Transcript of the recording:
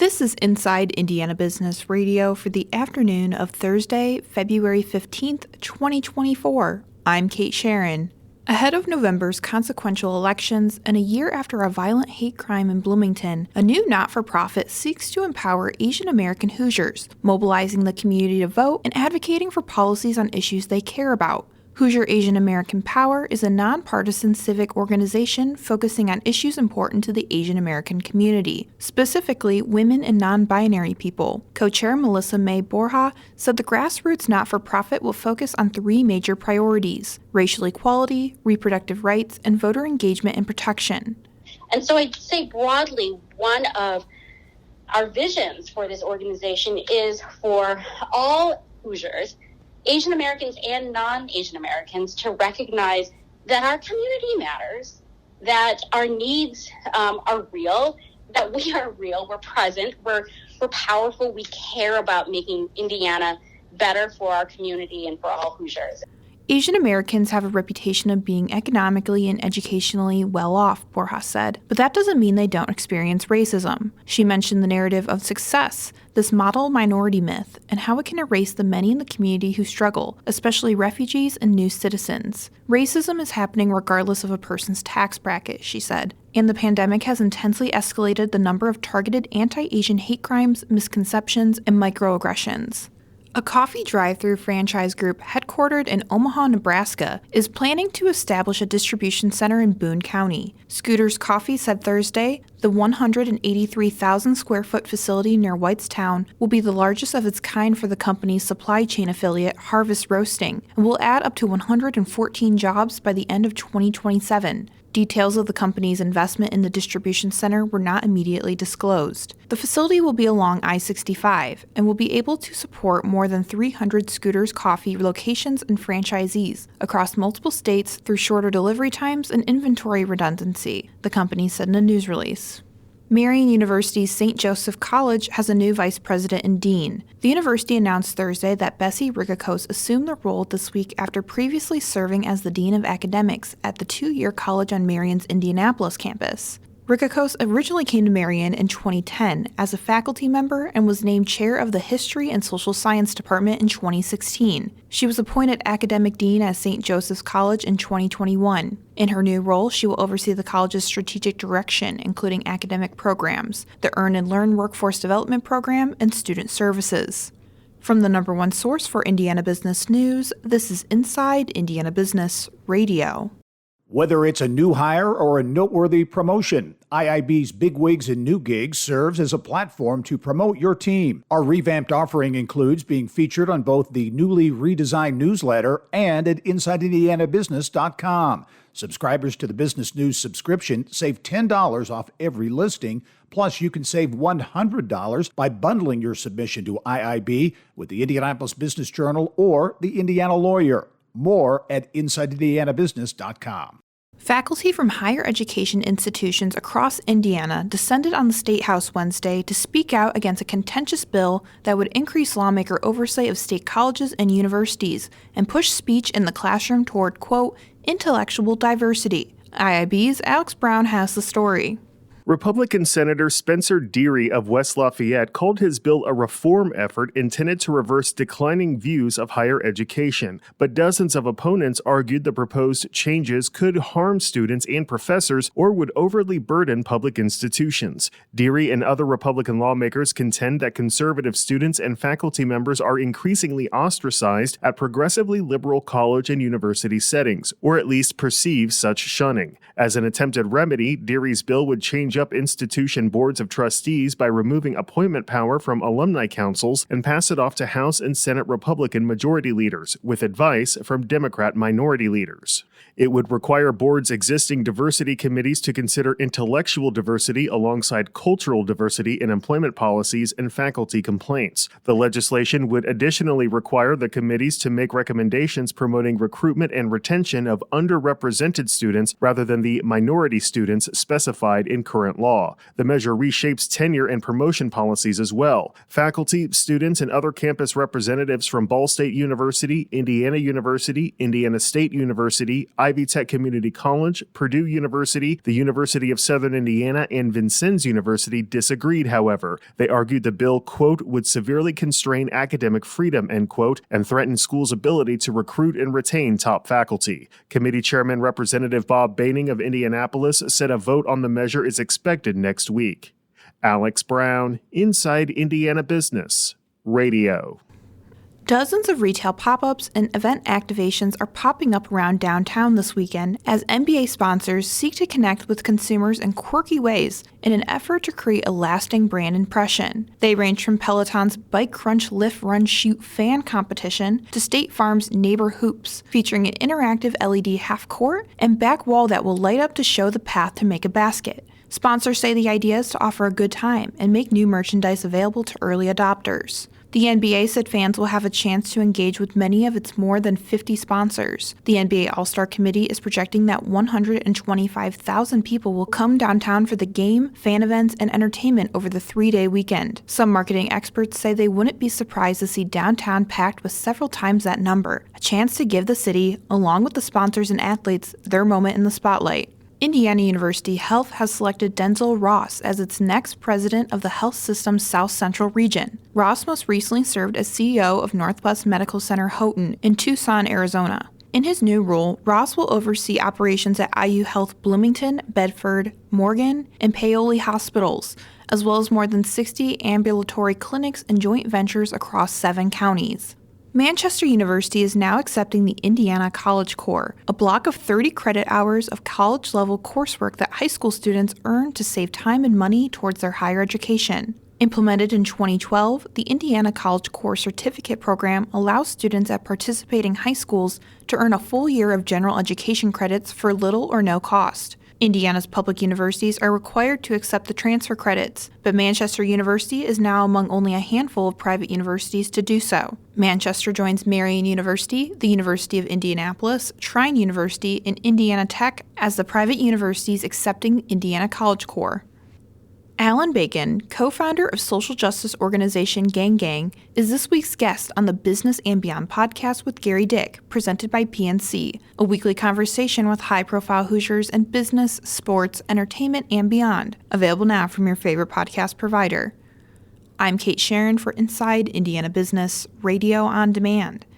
This is Inside Indiana Business Radio for the afternoon of Thursday, February 15th, 2024. I'm Kate Sharon. Ahead of November's consequential elections and a year after a violent hate crime in Bloomington, a new not-for-profit seeks to empower Asian American Hoosiers, mobilizing the community to vote and advocating for policies on issues they care about. Hoosier Asian American Power is a nonpartisan civic organization focusing on issues important to the Asian American community, specifically women and non-binary people. Co-chair Melissa May Borja said the grassroots not-for-profit will focus on three major priorities: racial equality, reproductive rights, and voter engagement and protection. And so I'd say broadly, one of our visions for this organization is for all Hoosiers, Asian Americans and non-Asian Americans, to recognize that our community matters, that our needs are real, that we are real, we're present, we're powerful, we care about making Indiana better for our community and for all Hoosiers. Asian Americans have a reputation of being economically and educationally well off, Borja said, but that doesn't mean they don't experience racism. She mentioned the narrative of success, this model minority myth, and how it can erase the many in the community who struggle, especially refugees and new citizens. Racism is happening regardless of a person's tax bracket, she said, and the pandemic has intensely escalated the number of targeted anti-Asian hate crimes, misconceptions, and microaggressions. A coffee drive-thru franchise group headquartered in Omaha, Nebraska, is planning to establish a distribution center in Boone County. Scooters Coffee said Thursday the 183,000-square-foot facility near Whitestown will be the largest of its kind for the company's supply chain affiliate, Harvest Roasting, and will add up to 114 jobs by the end of 2027. Details of the company's investment in the distribution center were not immediately disclosed. The facility will be along I-65 and will be able to support more than 300 Scooters Coffee locations and franchisees across multiple states through shorter delivery times and inventory redundancy, the company said in a news release. Marian University's St. Joseph College has a new vice president and dean. The university announced Thursday that Bessie Rigakos assumed the role this week after previously serving as the dean of academics at the two-year college on Marian's Indianapolis campus. Rigakos originally came to Marian in 2010 as a faculty member and was named chair of the History and Social Science Department in 2016. She was appointed academic dean at St. Joseph's College in 2021. In her new role, she will oversee the college's strategic direction, including academic programs, the Earn and Learn Workforce Development Program, and student services. From the number one source for Indiana business news, this is Inside Indiana Business Radio. Whether it's a new hire or a noteworthy promotion, IIB's Bigwigs and New Gigs serves as a platform to promote your team. Our revamped offering includes being featured on both the newly redesigned newsletter and at InsideIndianaBusiness.com. Subscribers to the Business News subscription save $10 off every listing. Plus, you can save $100 by bundling your submission to IIB with the Indianapolis Business Journal or the Indiana Lawyer. More at InsideIndianaBusiness.com. Faculty from higher education institutions across Indiana descended on the State House Wednesday to speak out against a contentious bill that would increase lawmaker oversight of state colleges and universities and push speech in the classroom toward, quote, intellectual diversity. IIB's Alex Brown has the story. Republican Senator Spencer Deary of West Lafayette called his bill a reform effort intended to reverse declining views of higher education, but dozens of opponents argued the proposed changes could harm students and professors or would overly burden public institutions. Deary and other Republican lawmakers contend that conservative students and faculty members are increasingly ostracized at progressively liberal college and university settings, or at least perceive such shunning. As an attempted remedy, Deary's bill would change up institution boards of trustees by removing appointment power from alumni councils and pass it off to House and Senate Republican majority leaders, with advice from Democrat minority leaders. It would require boards' existing diversity committees to consider intellectual diversity alongside cultural diversity in employment policies and faculty complaints. The legislation would additionally require the committees to make recommendations promoting recruitment and retention of underrepresented students rather than the minority students specified in current law. The measure reshapes tenure and promotion policies as well. Faculty, students, and other campus representatives from Ball State University, Indiana University, Indiana State University, University, Ivy Tech Community College, Purdue University, the University of Southern Indiana, and Vincennes University disagreed, however. They argued the bill, quote, would severely constrain academic freedom, end quote, and threaten schools' ability to recruit and retain top faculty. Committee Chairman Representative Bob Baining of Indianapolis said a vote on the measure is expected next week. Alex Brown, Inside Indiana Business Radio. Dozens of retail pop-ups and event activations are popping up around downtown this weekend as NBA sponsors seek to connect with consumers in quirky ways in an effort to create a lasting brand impression. They range from Peloton's Bike Crunch Lift Run Shoot fan competition to State Farm's Neighbor Hoops, featuring an interactive LED half-court and back wall that will light up to show the path to make a basket. Sponsors say the idea is to offer a good time and make new merchandise available to early adopters. The NBA said fans will have a chance to engage with many of its more than 50 sponsors. The NBA All-Star Committee is projecting that 125,000 people will come downtown for the game, fan events, and entertainment over the 3-day weekend. Some marketing experts say they wouldn't be surprised to see downtown packed with several times that number, a chance to give the city, along with the sponsors and athletes, their moment in the spotlight. Indiana University Health has selected Denzel Ross as its next president of the health system's South Central region. Ross most recently served as CEO of Northwest Medical Center Houghton in Tucson, Arizona. In his new role, Ross will oversee operations at IU Health Bloomington, Bedford, Morgan, and Paoli hospitals, as well as more than 60 ambulatory clinics and joint ventures across 7 counties. Manchester University is now accepting the Indiana College Core, a block of 30 credit hours of college-level coursework that high school students earn to save time and money towards their higher education. Implemented in 2012, the Indiana College Core Certificate Program allows students at participating high schools to earn a full year of general education credits for little or no cost. Indiana's public universities are required to accept the transfer credits, but Manchester University is now among only a handful of private universities to do so. Manchester joins Marian University, the University of Indianapolis, Trine University, and Indiana Tech as the private universities accepting Indiana College Core. Alan Bacon, co-founder of social justice organization Gang Gang, is this week's guest on the Business and Beyond podcast with Gary Dick, presented by PNC, a weekly conversation with high-profile Hoosiers in business, sports, entertainment, and beyond, available now from your favorite podcast provider. I'm Kate Sharon for Inside Indiana Business, Radio on Demand.